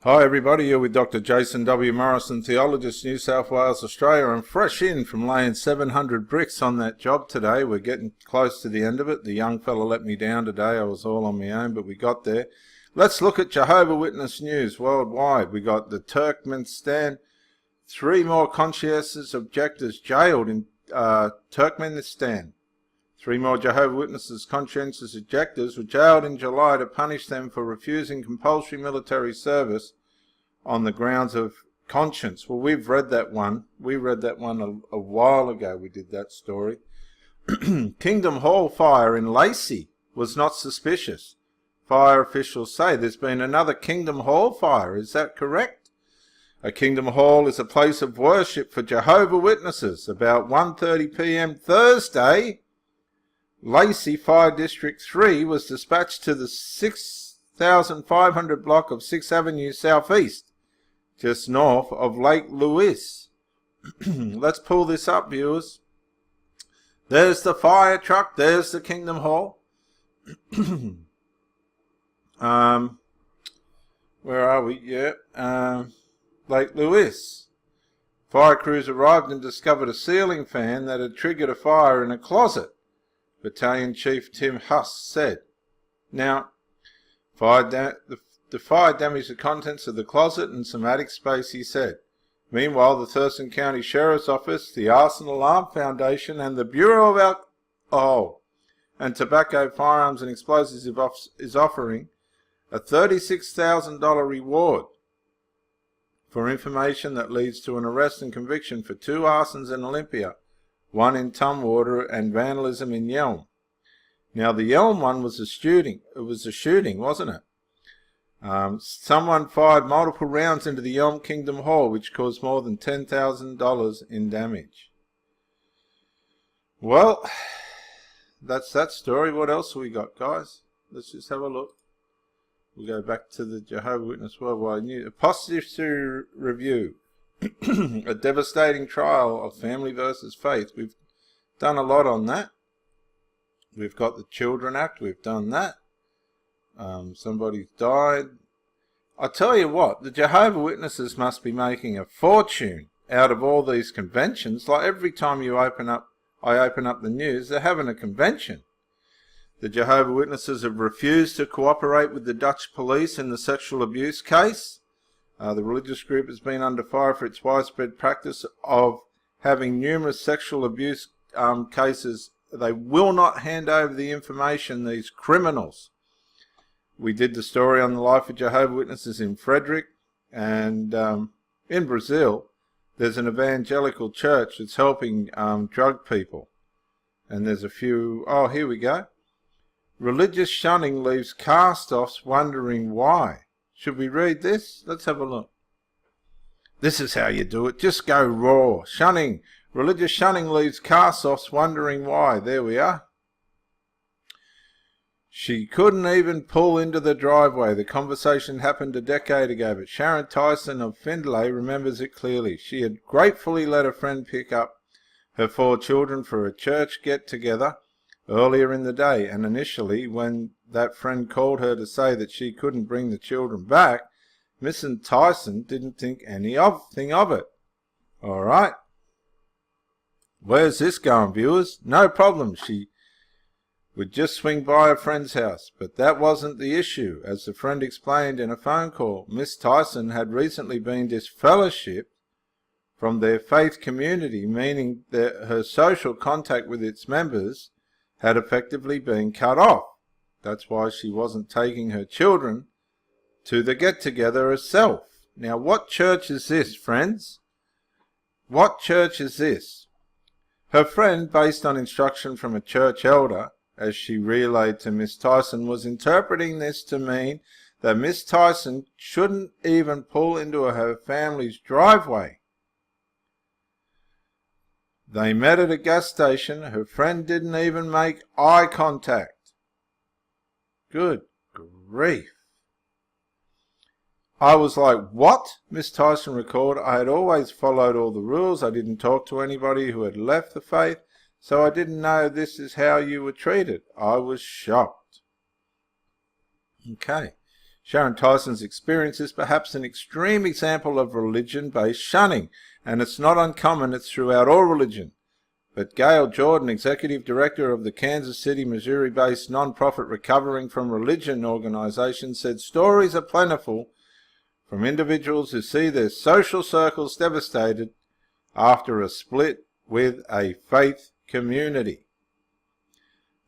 Hi everybody, you're with Dr. Jason W. Morrison, Theologist, New South Wales, Australia. I'm fresh in from laying 700 bricks on that job today. We're getting close to the end of it. The young fella let me down today. I was all on my own, but we got there. Let's look at Jehovah's Witness news worldwide. We got the Turkmenistan, 3 more conscientious objectors jailed in Turkmenistan. 3 more Jehovah's Witnesses conscientious objectors were jailed in July to punish them for refusing compulsory military service on the grounds of conscience. Well, we've read that one. We read that one a while ago. We did that story. Kingdom Hall fire in Lacey was not suspicious. Fire officials say there's been another Kingdom Hall fire. Is that correct? A Kingdom Hall is a place of worship for Jehovah's Witnesses. About 1:30 p.m. Thursday, Lacey Fire District 3 was dispatched to the 6,500 block of 6th Avenue Southeast, just north of Lake Louise. Let's pull this up, viewers. There's the fire truck. There's the Kingdom Hall. Where are we? Yeah. Lake Louise. Fire crews arrived and discovered a ceiling fan that had triggered a fire in a closet, Battalion Chief Tim Huss said. Now, the fire damaged the contents of the closet and some attic space, he said. Meanwhile, the Thurston County Sheriff's Office, the Arson Alarm Foundation, and the Bureau of Alcohol and Tobacco, Firearms and Explosives is offering a $36,000 reward for information that leads to an arrest and conviction for 2 arsons in Olympia, 1 in Tumwater, and vandalism in Yelm. Now, the Yelm one was a shooting. It was a shooting, wasn't it? Someone fired multiple rounds into the Yelm Kingdom Hall, which caused more than $10,000 in damage. Well, that's that story. What else have we got, guys? Let's just have a look. We'll go back to the Jehovah's Witness Worldwide News. Apostasy Review. A devastating trial of family versus faith. We've done a lot on that. We've got the Children Act. We've done that. Somebody's died. I tell you what, the Jehovah's Witnesses must be making a fortune out of all these conventions. Like every time I open up the news, they're having a convention. The Jehovah's Witnesses have refused to cooperate with the Dutch police in the sexual abuse case. The religious group has been under fire for its widespread practice of having numerous sexual abuse cases. They will not hand over the information, these criminals. We did the story on the life of Jehovah's Witnesses in Frederick, and in Brazil there's an evangelical church that's helping drug people. And there's a few, oh, here we go. Religious shunning leaves cast-offs wondering why. Should we read this? Let's have a look. This is how you do it. Just go raw. Shunning. Religious shunning leaves cast-offs wondering why. There we are. She couldn't even pull into the driveway. The conversation happened a decade ago, but Sharon Tyson of Findlay remembers it clearly. She had gratefully let a friend pick up her 4 children for a church get-together earlier in the day, and initially, when that friend called her to say that she couldn't bring the children back, Mrs. Tyson didn't think anything of it. All right. Where's this going, viewers? No problem. She would just swing by a friend's house, but that wasn't the issue. As the friend explained in a phone call, Miss Tyson had recently been disfellowshipped from their faith community, meaning that her social contact with its members had effectively been cut off. That's why she wasn't taking her children to the get-together herself. Now, what church is this, friends? What church is this? Her friend, based on instruction from a church elder, as she relayed to Miss Tyson, was interpreting this to mean that Miss Tyson shouldn't even pull into her family's driveway. They met at a gas station. Her friend didn't even make eye contact. Good grief. I was like, what? Miss Tyson recalled. I had always followed all the rules. I didn't talk to anybody who had left the faith, so I didn't know this is how you were treated. I was shocked. Okay. Sharon Tyson's experience is perhaps an extreme example of religion-based shunning, and it's not uncommon, it's throughout all religion. But Gail Jordan, Executive Director of the Kansas City, Missouri-based non-profit Recovering from Religion organization, said stories are plentiful from individuals who see their social circles devastated after a split with a faith community.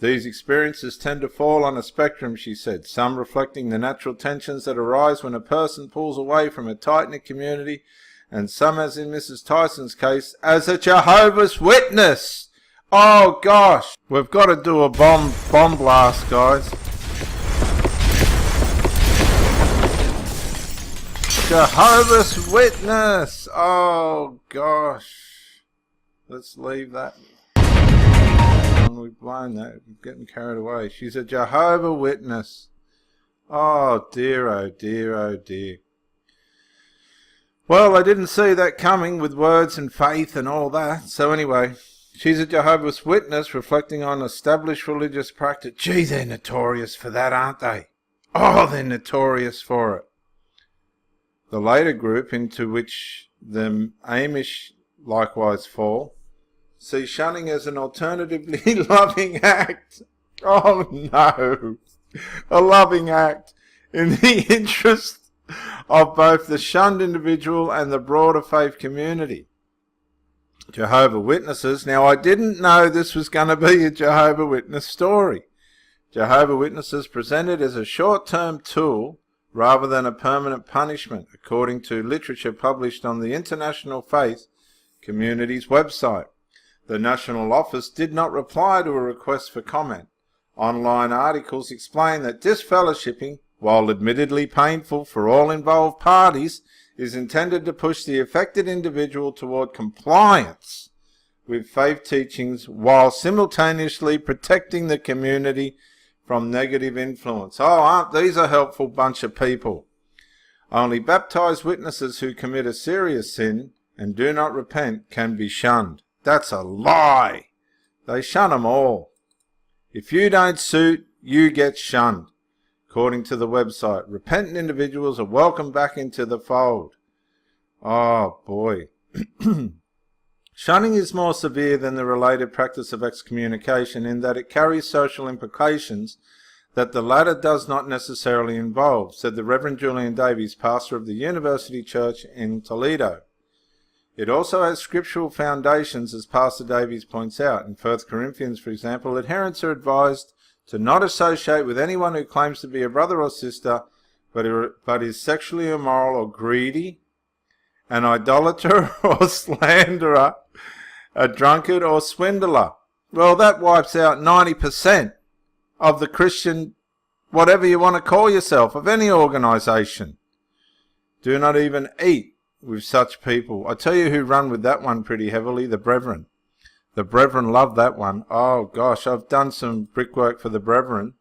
These experiences tend to fall on a spectrum, she said, some reflecting the natural tensions that arise when a person pulls away from a tight-knit community, and some, as in Mrs. Tyson's case, as a Jehovah's Witness. Oh gosh, we've got to do a bomb blast, guys. Jehovah's Witness. Oh gosh. Let's leave that. We've blown that. We're getting carried away. She's a Jehovah's Witness. Oh dear, oh dear, oh dear. Well, I didn't see that coming with words and faith and all that. So anyway, she's a Jehovah's Witness reflecting on established religious practice. Gee, they're notorious for that, aren't they? Oh, they're notorious for it. The later group, into which the Amish likewise fall, see shunning as an alternatively loving act. Oh no, a loving act in the interest of both the shunned individual and the broader faith community. Jehovah's Witnesses. Now, I didn't know this was going to be a Jehovah's Witness story. Jehovah's Witnesses presented as a short-term tool rather than a permanent punishment, according to literature published on the International Faith Community's website. The National Office did not reply to a request for comment. Online articles explain that disfellowshipping, while admittedly painful for all involved parties, is intended to push the affected individual toward compliance with faith teachings while simultaneously protecting the community from negative influence. Oh, aren't these a helpful bunch of people? Only baptized witnesses who commit a serious sin and do not repent can be shunned. That's a lie. They shun them all. If you don't suit, you get shunned. According to the website, repentant individuals are welcomed back into the fold. Oh boy. Shunning is more severe than the related practice of excommunication in that it carries social implications that the latter does not necessarily involve, said the Reverend Julian Davies, pastor of the University Church in Toledo. It also has scriptural foundations, as Pastor Davies points out. In 1 Corinthians, for example, adherents are advised to not associate with anyone who claims to be a brother or sister, but is sexually immoral or greedy, an idolater or slanderer, a drunkard or swindler. Well, that wipes out 90% of the Christian, whatever you want to call yourself, of any organisation. Do not even eat with such people. I tell you who run with that one pretty heavily, the Brethren. The Brethren love that one. Oh gosh, I've done some brickwork for the Brethren.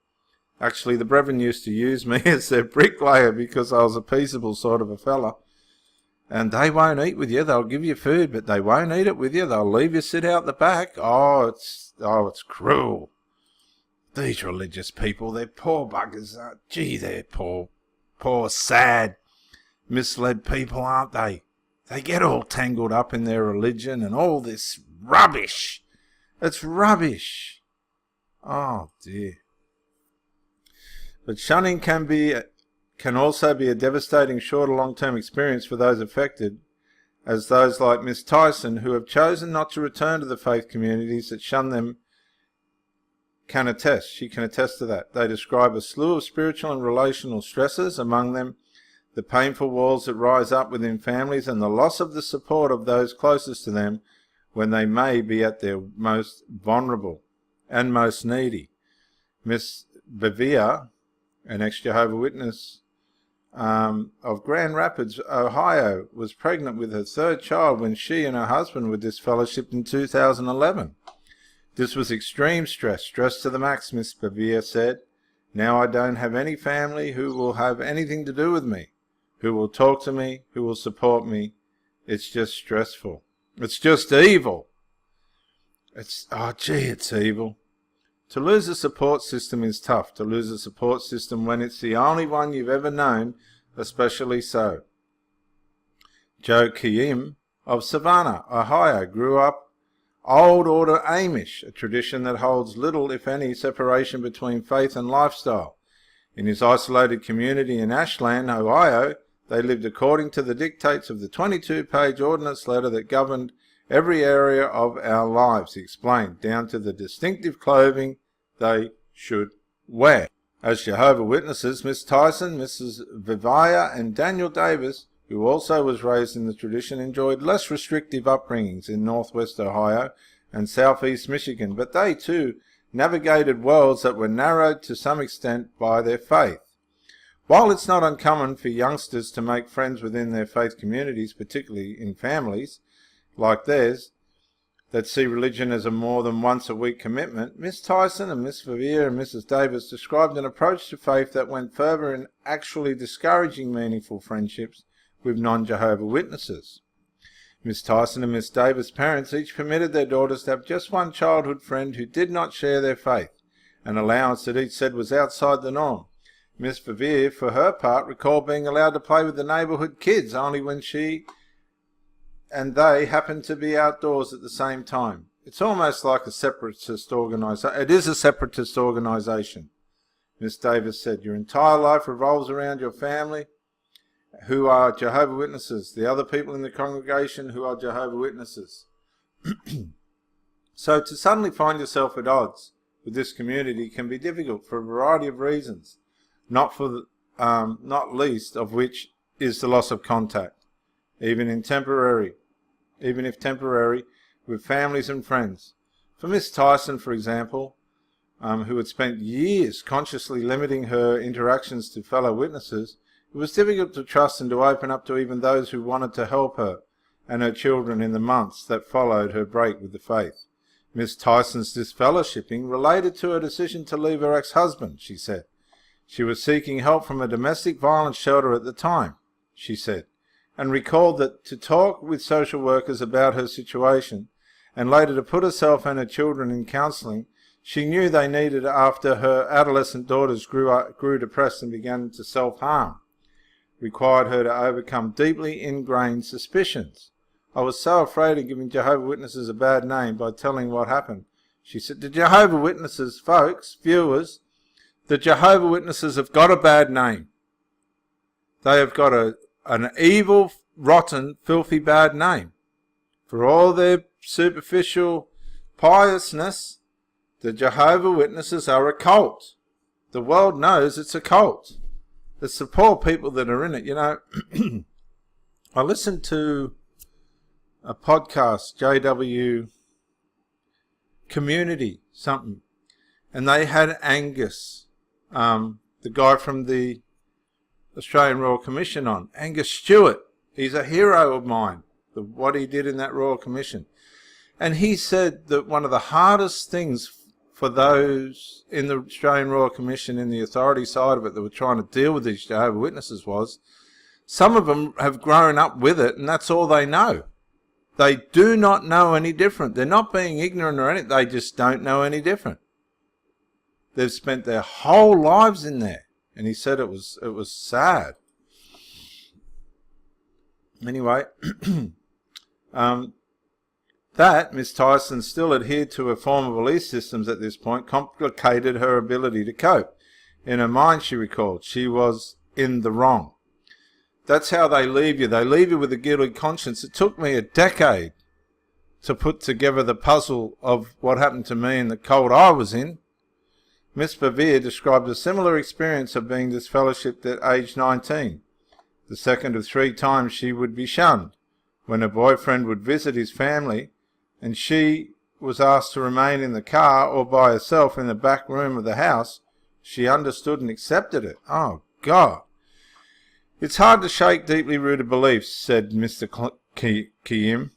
Actually, the Brethren used to use me as their bricklayer because I was a peaceable sort of a fella. And they won't eat with you. They'll give you food, but they won't eat it with you. They'll leave you sit out the back. Oh, it's cruel. These religious people, they're poor buggers. Gee, they're poor, sad, misled people, aren't they? They get all tangled up in their religion and all this rubbish. It's rubbish. Oh, dear. But shunning can also be a devastating short or long-term experience for those affected, as those like Miss Tyson, who have chosen not to return to the faith communities that shun them, can attest. She can attest to that. They describe a slew of spiritual and relational stresses, among them the painful walls that rise up within families and the loss of the support of those closest to them when they may be at their most vulnerable and most needy. Miss Bevere, an ex-Jehovah's Witness of Grand Rapids, Ohio, was pregnant with her third child when she and her husband were disfellowshipped in 2011. This was extreme stress to the max, Miss Bevere said. Now I don't have any family who will have anything to do with me, who will talk to me, who will support me. It's just stressful. It's just evil. It's evil. To lose a support system is tough. To lose a support system when it's the only one you've ever known, especially so. Joe Kim of Savannah, Ohio, grew up Old Order Amish, a tradition that holds little, if any, separation between faith and lifestyle. In his isolated community in Ashland, Ohio, they lived according to the dictates of the 22-page ordinance letter that governed every area of our lives, he explained, down to the distinctive clothing they should wear. As Jehovah's Witnesses, Miss Tyson, Mrs. Vivaya and Daniel Davis, who also was raised in the tradition, enjoyed less restrictive upbringings in northwest Ohio and southeast Michigan, but they too navigated worlds that were narrowed to some extent by their faith. While it's not uncommon for youngsters to make friends within their faith communities, particularly in families like theirs that see religion as a more than once-a-week commitment, Miss Tyson and Miss Vivier and Mrs. Davis described an approach to faith that went further in actually discouraging meaningful friendships with non-Jehovah's Witnesses. Miss Tyson and Miss Davis' parents each permitted their daughters to have just one childhood friend who did not share their faith, an allowance that each said was outside the norm. Miss Vivier, for her part, recalled being allowed to play with the neighbourhood kids only when she and they happened to be outdoors at the same time. It's almost like a separatist organisation. It is a separatist organisation, Miss Davis said. Your entire life revolves around your family, who are Jehovah's Witnesses, the other people in the congregation who are Jehovah's Witnesses. So to suddenly find yourself at odds with this community can be difficult for a variety of reasons, not least of which is the loss of contact, even if temporary, with families and friends. For Miss Tyson, for example, who had spent years consciously limiting her interactions to fellow witnesses, it was difficult to trust and to open up to even those who wanted to help her and her children in the months that followed her break with the faith. Miss Tyson's disfellowshipping related to her decision to leave her ex-husband, she said. She was seeking help from a domestic violence shelter at the time, she said, and recalled that to talk with social workers about her situation and later to put herself and her children in counselling, she knew they needed after her adolescent daughters grew depressed and began to self-harm, required her to overcome deeply ingrained suspicions. I was so afraid of giving Jehovah's Witnesses a bad name by telling what happened. She said, the Jehovah's Witnesses, folks, viewers, the Jehovah's Witnesses have got a bad name. They have got an evil, rotten, filthy bad name. For all their superficial piousness, the Jehovah's Witnesses are a cult. The world knows it's a cult. It's the poor people that are in it. You know, I listened to a podcast, DrJW Community something, and they had Angus, the guy from the Australian Royal Commission on, Angus Stewart. He's a hero of mine, what he did in that Royal Commission. And he said that one of the hardest things for those in the Australian Royal Commission, in the authority side of it, that were trying to deal with these Jehovah's Witnesses was, some of them have grown up with it and that's all they know. They do not know any different. They're not being ignorant or anything. They just don't know any different. They've spent their whole lives in there. And he said it was sad. Anyway, that Miss Tyson still adhered to her former belief systems at this point complicated her ability to cope. In her mind, she recalled, she was in the wrong. That's how they leave you. They leave you with a guilty conscience. It took me a decade to put together the puzzle of what happened to me in the cult I was in. Miss Bevere described a similar experience of being disfellowshipped at age 19, the second of 3 times she would be shunned, when her boyfriend would visit his family and she was asked to remain in the car or by herself in the back room of the house. She understood and accepted it. Oh, God. It's hard to shake deeply rooted beliefs, said Mr. Kim,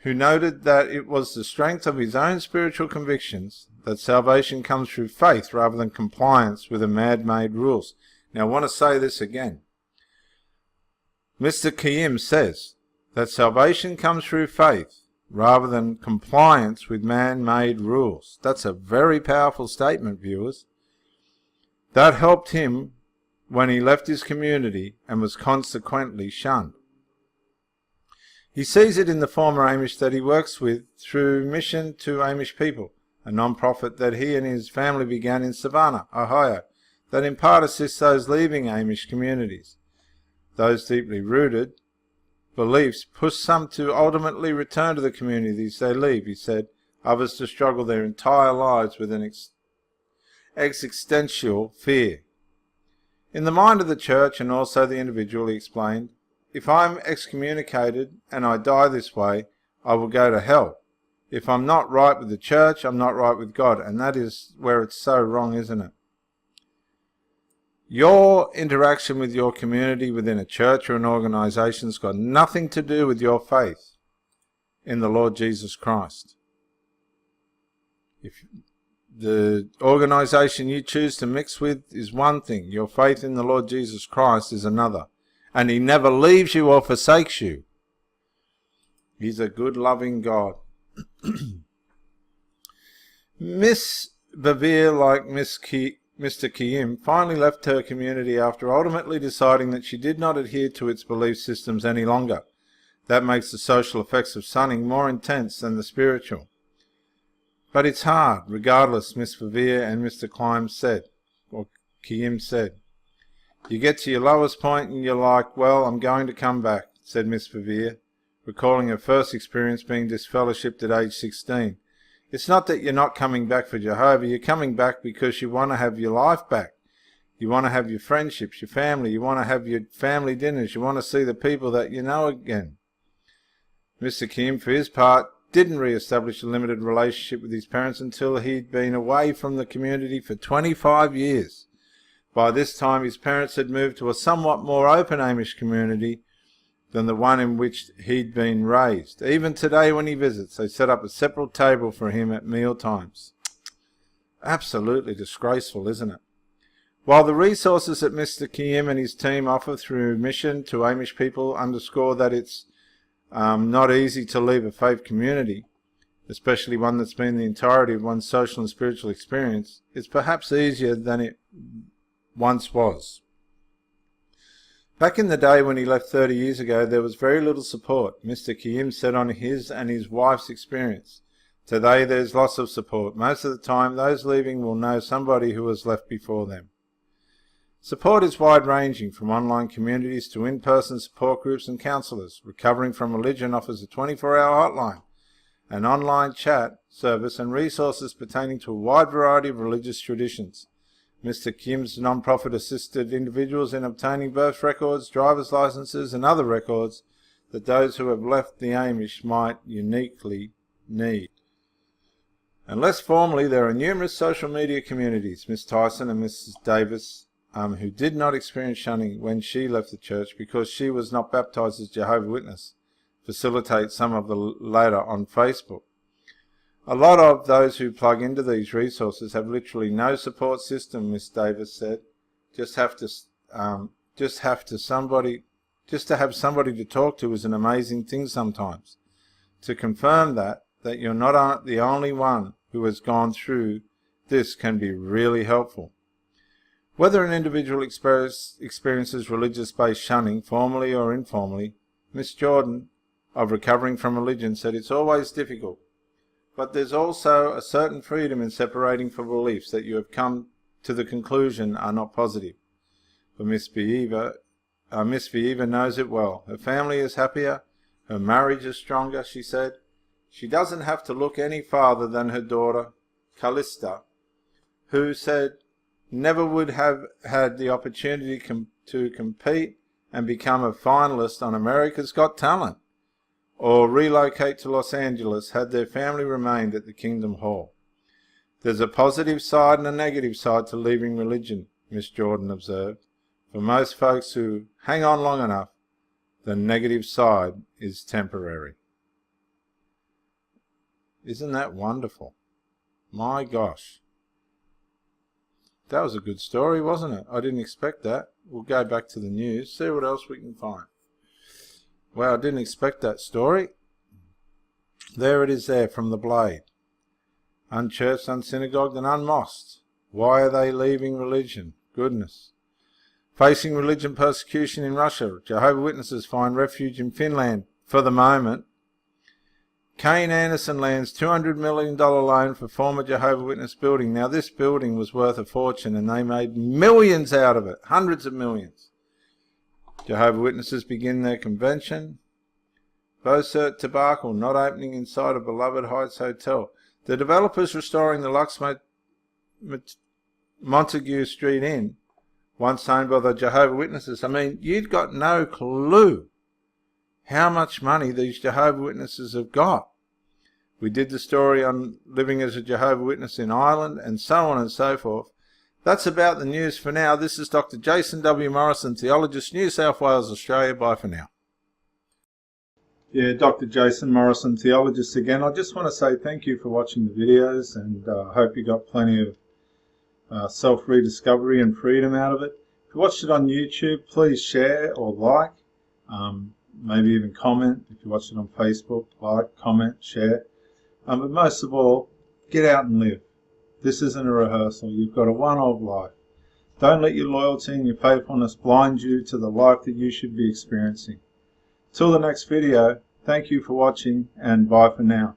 who noted that it was the strength of his own spiritual convictions that salvation comes through faith rather than compliance with a man-made rules. Now, I want to say this again. Mr. Kim says that salvation comes through faith, rather than compliance with man-made rules. That's a very powerful statement, viewers. That helped him when he left his community and was consequently shunned. He sees it in the former Amish that he works with through Mission to Amish People, a non-profit that he and his family began in Savannah, Ohio, that in part assists those leaving Amish communities. Those deeply rooted beliefs push some to ultimately return to the communities they leave, he said, others to struggle their entire lives with an existential fear. In the mind of the church and also the individual, he explained, if I'm excommunicated and I die this way, I will go to hell. If I'm not right with the church, I'm not right with God, and that is where it's so wrong, isn't it? Your interaction with your community within a church or an organisation has got nothing to do with your faith in the Lord Jesus Christ. If the organisation you choose to mix with is one thing, your faith in the Lord Jesus Christ is another. And he never leaves you or forsakes you. He's a good, loving God. Miss Bevere, like Mr. Kiyim, finally left her community after ultimately deciding that she did not adhere to its belief systems any longer. That makes the social effects of sunning more intense than the spiritual. But it's hard, regardless, Miss Bevere and Mr. Kiyim said. You get to your lowest point and you're like, well, I'm going to come back, said Miss Bevere, recalling her first experience being disfellowshipped at age 16. It's not that you're not coming back for Jehovah, you're coming back because you want to have your life back. You want to have your friendships, your family, you want to have your family dinners, you want to see the people that you know again. Mr. Kim, for his part, didn't re-establish a limited relationship with his parents until he'd been away from the community for 25 years. By this time, his parents had moved to a somewhat more open Amish community than the one in which he'd been raised. Even today when he visits, they set up a separate table for him at meal times. Absolutely disgraceful, isn't it? While the resources that Mr. Kiyim and his team offer through Mission to Amish People underscore that it's not easy to leave a faith community, especially one that's been the entirety of one's social and spiritual experience, it's perhaps easier than it once was. Back in the day when he left 30 years ago, there was very little support, Mr. Kiyim said on his and his wife's experience. Today there's lots of support. Most of the time those leaving will know somebody who has left before them. Support is wide-ranging, from online communities to in-person support groups and counsellors. Recovering from Religion offers a 24-hour hotline, an online chat service and resources pertaining to a wide variety of religious traditions. Mr. Kim's non-profit assisted individuals in obtaining birth records, driver's licenses and other records that those who have left the Amish might uniquely need. And less formally, there are numerous social media communities, Miss Tyson and Mrs. Davis, who did not experience shunning when she left the church because she was not baptized as Jehovah's Witness, facilitate some of the latter on Facebook. A lot of those who plug into these resources have literally no support system, Miss Davis said. Just to have somebody to talk to is an amazing thing sometimes. To confirm that you're not the only one who has gone through this can be really helpful. Whether an individual experiences religious-based shunning, formally or informally, Miss Jordan of Recovering from Religion said it's always difficult. But there's also a certain freedom in separating from beliefs that you have come to the conclusion are not positive. For Miss Vieva knows it well. Her family is happier, her marriage is stronger, she said. She doesn't have to look any farther than her daughter, Callista, who said never would have had the opportunity to compete and become a finalist on America's Got Talent, or relocate to Los Angeles had their family remained at the Kingdom Hall. There's a positive side and a negative side to leaving religion, Miss Jordan observed. For most folks who hang on long enough, the negative side is temporary. Isn't that wonderful? My gosh. That was a good story, wasn't it? I didn't expect that. We'll go back to the news, see what else we can find. Well, I didn't expect that story. There it is there from the blade. Unchurched, unsynagogued and unmossed. Why are they leaving religion? Goodness. Facing religion persecution in Russia. Jehovah's Witnesses find refuge in Finland for the moment. Kane Anderson lands $200 million loan for former Jehovah's Witness building. Now this building was worth a fortune and they made millions out of it. Hundreds of millions. Jehovah's Witnesses begin their convention. Beaucert debacle, not opening inside a beloved Heights hotel. The developers restoring the Lux Montague Street Inn, once owned by the Jehovah's Witnesses. I mean, you've got no clue how much money these Jehovah's Witnesses have got. We did the story on living as a Jehovah's Witness in Ireland and so on and so forth. That's about the news for now. This is Dr. Jason W. Morrison, Theologist, New South Wales, Australia. Bye for now. Yeah, Dr. Jason Morrison, Theologist again. I just want to say thank you for watching the videos, and I hope you got plenty of self-rediscovery and freedom out of it. If you watched it on YouTube, please share or like, maybe even comment. If you watched it on Facebook, like, comment, share. But most of all, get out and live. This isn't a rehearsal. You've got a one-off life. Don't let your loyalty and your faithfulness blind you to the life that you should be experiencing. Till the next video, thank you for watching and bye for now.